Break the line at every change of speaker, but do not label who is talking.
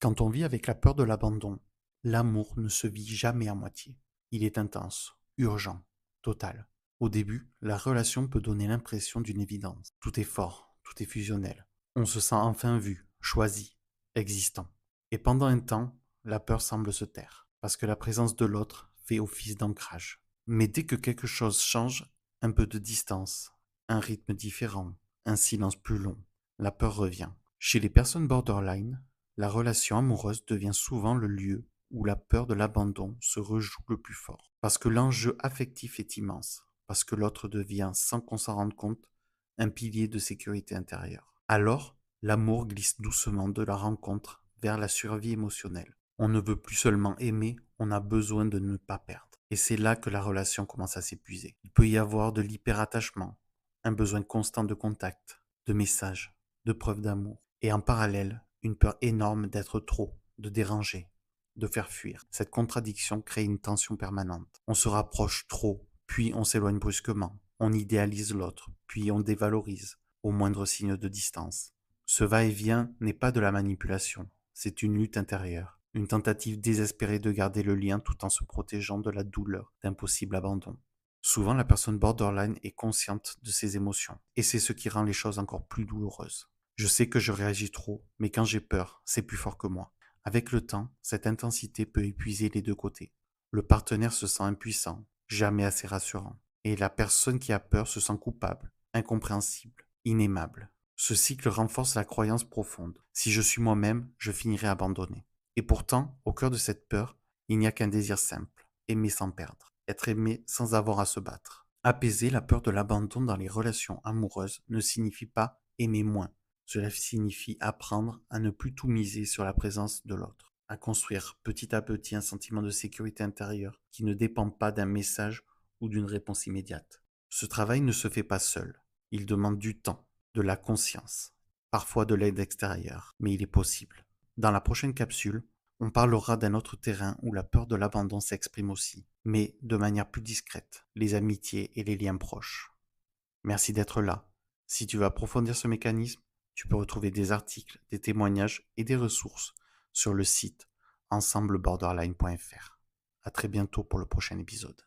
Quand on vit avec la peur de l'abandon, l'amour ne se vit jamais à moitié. Il est intense, urgent, total. Au début, la relation peut donner l'impression d'une évidence. Tout est fort, tout est fusionnel. On se sent enfin vu, choisi, existant. Et pendant un temps, la peur semble se taire, parce que la présence de l'autre fait office d'ancrage. Mais dès que quelque chose change, un peu de distance, un rythme différent, un silence plus long, la peur revient. Chez les personnes borderline, la relation amoureuse devient souvent le lieu où la peur de l'abandon se rejoue le plus fort. Parce que l'enjeu affectif est immense, parce que l'autre devient, sans qu'on s'en rende compte, un pilier de sécurité intérieure. Alors, l'amour glisse doucement de la rencontre vers la survie émotionnelle. On ne veut plus seulement aimer, on a besoin de ne pas perdre. Et c'est là que la relation commence à s'épuiser. Il peut y avoir de l'hyperattachement, un besoin constant de contact, de messages, de preuves d'amour. Et en parallèle, une peur énorme d'être trop, de déranger, de faire fuir. Cette contradiction crée une tension permanente. On se rapproche trop, puis on s'éloigne brusquement. On idéalise l'autre, puis on dévalorise au moindre signe de distance. Ce va-et-vient n'est pas de la manipulation, c'est une lutte intérieure, une tentative désespérée de garder le lien tout en se protégeant de la douleur d'un possible abandon. Souvent, la personne borderline est consciente de ses émotions, et c'est ce qui rend les choses encore plus douloureuses. Je sais que je réagis trop, mais quand j'ai peur, c'est plus fort que moi. Avec le temps, cette intensité peut épuiser les deux côtés. Le partenaire se sent impuissant, jamais assez rassurant, et la personne qui a peur se sent coupable, incompréhensible, inaimable. Ce cycle renforce la croyance profonde. Si je suis moi-même, je finirai abandonné. Et pourtant, au cœur de cette peur, il n'y a qu'un désir simple, aimer sans perdre, être aimé sans avoir à se battre. Apaiser la peur de l'abandon dans les relations amoureuses ne signifie pas aimer moins. Cela signifie apprendre à ne plus tout miser sur la présence de l'autre, à construire petit à petit un sentiment de sécurité intérieure qui ne dépend pas d'un message ou d'une réponse immédiate. Ce travail ne se fait pas seul. Il demande du temps, de la conscience, parfois de l'aide extérieure, mais il est possible. Dans la prochaine capsule, on parlera d'un autre terrain où la peur de l'abandon s'exprime aussi, mais de manière plus discrète, les amitiés et les liens proches. Merci d'être là. Si tu veux approfondir ce mécanisme, tu peux retrouver des articles, des témoignages et des ressources sur le site ensembleborderline.fr. À très bientôt pour le prochain épisode.